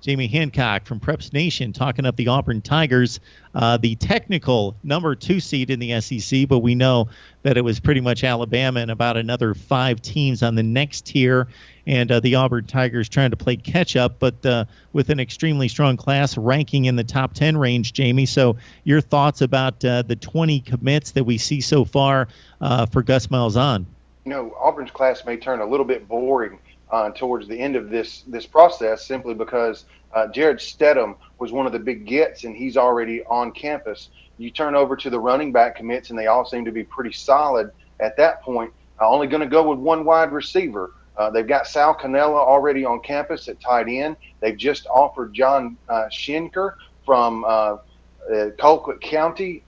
Jamie Hancock from Preps Nation talking up the Auburn Tigers, the technical number 2 seed in the SEC, but we know that it was pretty much Alabama and about another 5 teams on the next tier, and the Auburn Tigers trying to play catch-up, but with an extremely strong class ranking in the top 10 range, Jamie. So your thoughts about the 20 commits that we see so far for Gus Malzahn? Auburn's class may turn a little bit boring towards the end of this process, simply because Jarrett Stidham was one of the big gets, and he's already on campus. You turn over to the running back commits, and they all seem to be pretty solid at that point. Only going to go with one wide receiver. They've got Sal Kannella already on campus at tight end. They've just offered John Shenker from Colquitt County,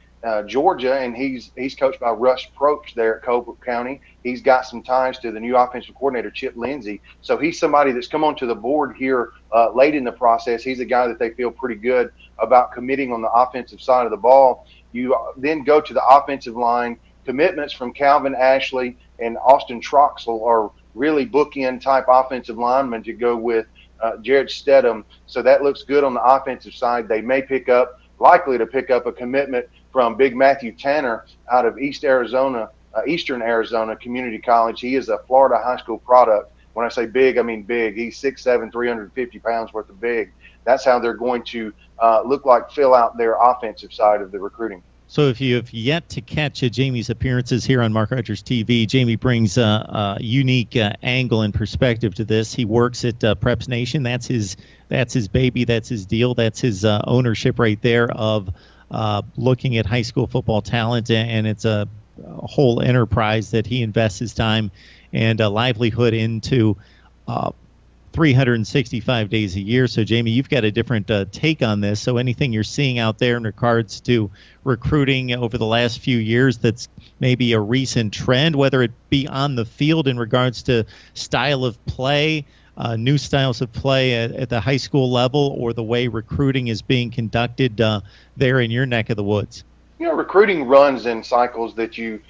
Georgia, and he's coached by Russ Probst there at Colquitt County. He's got some ties to the new offensive coordinator, Chip Lindsey. So he's somebody that's come onto the board here late in the process. He's a guy that they feel pretty good about committing on the offensive side of the ball. You then go to the offensive line. Commitments from Calvin Ashley and Austin Troxel are really bookend type offensive linemen to go with Jarrett Stidham. So that looks good on the offensive side. They may likely to pick up a commitment from Big Matthew Tanner out of Eastern Arizona Community College. He is a Florida high school product. When I say big, I mean big. He's 6'7", 350 pounds worth of big. That's how they're going to fill out their offensive side of the recruiting. So if you have yet to catch Jamie's appearances here on Mark Rogers TV, Jamie brings a unique angle and perspective to this. He works at Preps Nation. That's his baby. That's his deal. That's his ownership right there of looking at high school football talent, and it's a whole enterprise that he invests his time and livelihood into 365 days a year. So, Jamie, you've got a different take on this. So anything you're seeing out there in regards to recruiting over the last few years that's maybe a recent trend, whether it be on the field in regards to style of play, new styles of play at the high school level, or the way recruiting is being conducted there in your neck of the woods? Recruiting runs in cycles that you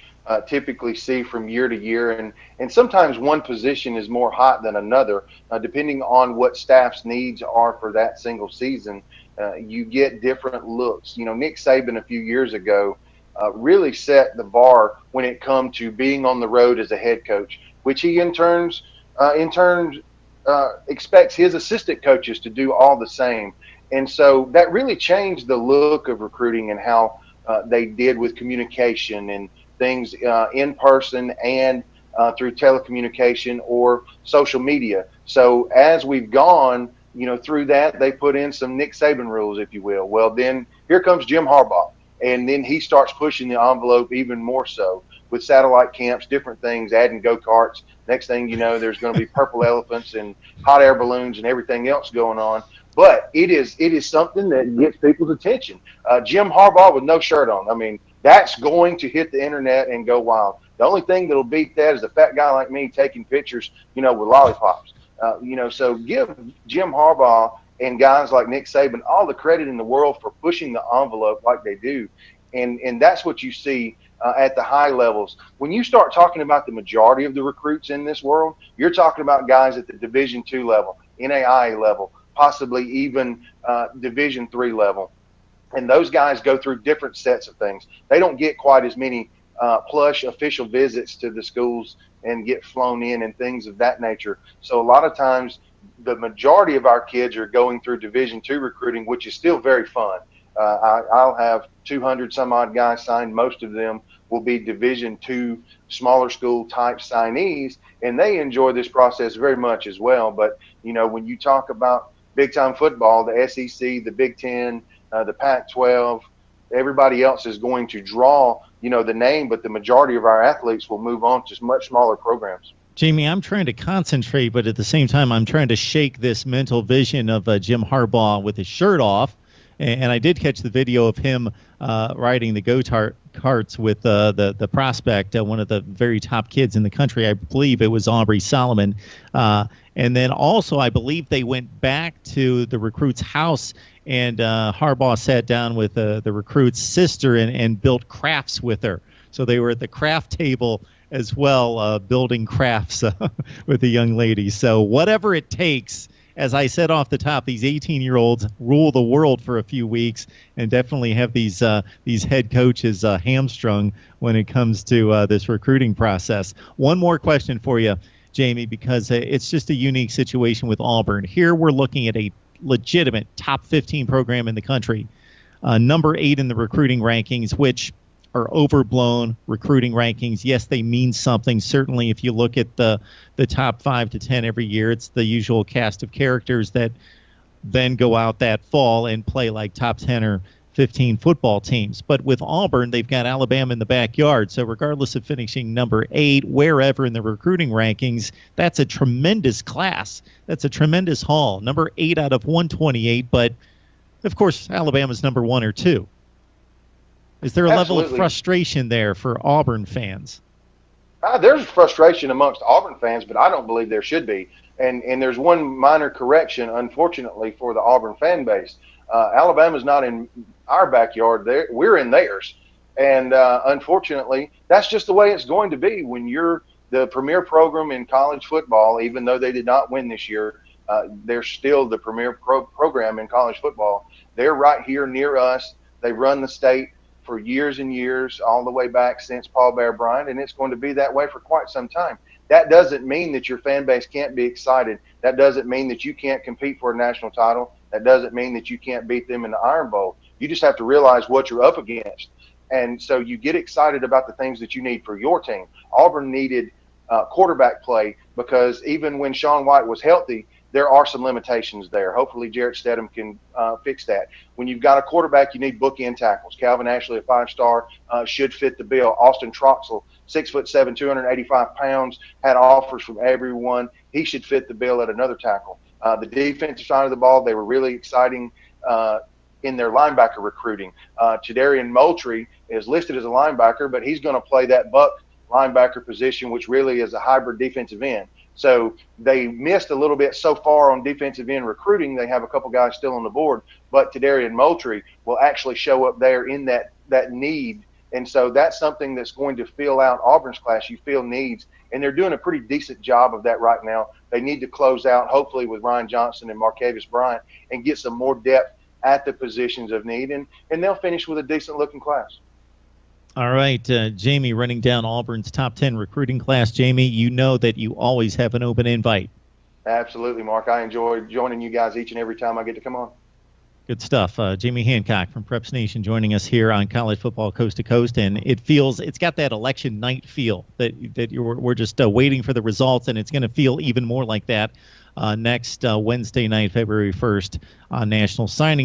typically see from year to year, and sometimes one position is more hot than another, depending on what staff's needs are for that single season. You get different looks. Nick Saban a few years ago really set the bar when it come to being on the road as a head coach, which he in turn expects his assistant coaches to do all the same. And so that really changed the look of recruiting and how they did with communication and things in person and through telecommunication or social media. So as we've gone, through that, they put in some Nick Saban rules, if you will. Well, then here comes Jim Harbaugh, and then he starts pushing the envelope even more so with satellite camps, different things, adding go-karts. Next thing you know, there's going to be purple elephants and hot air balloons and everything else going on. But it is something that gets people's attention. Jim Harbaugh with no shirt on. I mean, that's going to hit the internet and go wild. The only thing that'll beat that is a fat guy like me taking pictures, with lollipops. So give Jim Harbaugh and guys like Nick Saban all the credit in the world for pushing the envelope like they do. And that's what you see at the high levels. When you start talking about the majority of the recruits in this world, you're talking about guys at the Division II level, NAIA level, possibly even Division III level. And those guys go through different sets of things. They don't get quite as many plush official visits to the schools and get flown in and things of that nature. So a lot of times the majority of our kids are going through Division II recruiting, which is still very fun. I'll have 200 some odd guys signed. Most of them will be Division II smaller school type signees, and they enjoy this process very much as well. But, when you talk about big time football, the SEC, the Big Ten, the Pac-12, everybody else is going to draw, the name, but the majority of our athletes will move on to much smaller programs. Jamie, I'm trying to concentrate, but at the same time, I'm trying to shake this mental vision of Jim Harbaugh with his shirt off. And I did catch the video of him riding the go-karts with the prospect, one of the very top kids in the country. I believe it was Aubrey Solomon. And then also, I believe they went back to the recruit's house, and Harbaugh sat down with the recruit's sister and built crafts with her. So they were at the craft table as well, building crafts with the young lady. So whatever it takes as I said off the top, these 18-year-olds rule the world for a few weeks and definitely have these head coaches hamstrung when it comes to this recruiting process. One more question for you, Jamie, because it's just a unique situation with Auburn. Here we're looking at a legitimate top 15 program in the country, number 8 in the recruiting rankings, which are overblown recruiting rankings. Yes, they mean something. Certainly, if you look at the top 5 to 10 every year, it's the usual cast of characters that then go out that fall and play like top 10 or 15 football teams. But with Auburn, they've got Alabama in the backyard. So regardless of finishing number 8, wherever in the recruiting rankings, that's a tremendous class. That's a tremendous haul. Number 8 out of 128, but of course, Alabama's number 1 or 2. Is there a level of frustration there for Auburn fans? There's frustration amongst Auburn fans, but I don't believe there should be. And there's one minor correction, unfortunately, for the Auburn fan base. Alabama's not in our backyard. We're in theirs. And unfortunately, that's just the way it's going to be when you're the premier program in college football. Even though they did not win this year, they're still the premier program in college football. They're right here near us. They run the state for years and years, all the way back since Paul Bear Bryant, and it's going to be that way for quite some time. That doesn't mean that your fan base can't be excited. That doesn't mean that you can't compete for a national title. That doesn't mean that you can't beat them in the Iron Bowl. You just have to realize what you're up against. And so you get excited about the things that you need for your team. Auburn needed quarterback play because even when Sean White was healthy, there are some limitations there. Hopefully Jarrett Stidham can fix that. When you've got a quarterback, you need bookend tackles. Calvin Ashley, a 5-star, should fit the bill. Austin Troxell, 6'7", 285 pounds, had offers from everyone. He should fit the bill at another tackle. The defensive side of the ball, they were really exciting in their linebacker recruiting. Chidarian Moultrie is listed as a linebacker, but he's going to play that buck linebacker position, which really is a hybrid defensive end. So they missed a little bit so far on defensive end recruiting. They have a couple guys still on the board, but Chidarian Moultrie will actually show up there in that need. And so that's something that's going to fill out Auburn's class. You fill needs, and they're doing a pretty decent job of that right now. They need to close out, hopefully, with Ryan Johnson and Markavis Bryant and get some more depth at the positions of need, and they'll finish with a decent-looking class. All right, Jamie, running down Auburn's top 10 recruiting class. Jamie, you know that you always have an open invite. Absolutely, Mark. I enjoy joining you guys each and every time I get to come on. Good stuff. Jamie Hancock from Preps Nation joining us here on College Football Coast to Coast, and it's got that election night feel that we're just waiting for the results, and it's going to feel even more like that next Wednesday night, February 1st, on National Signing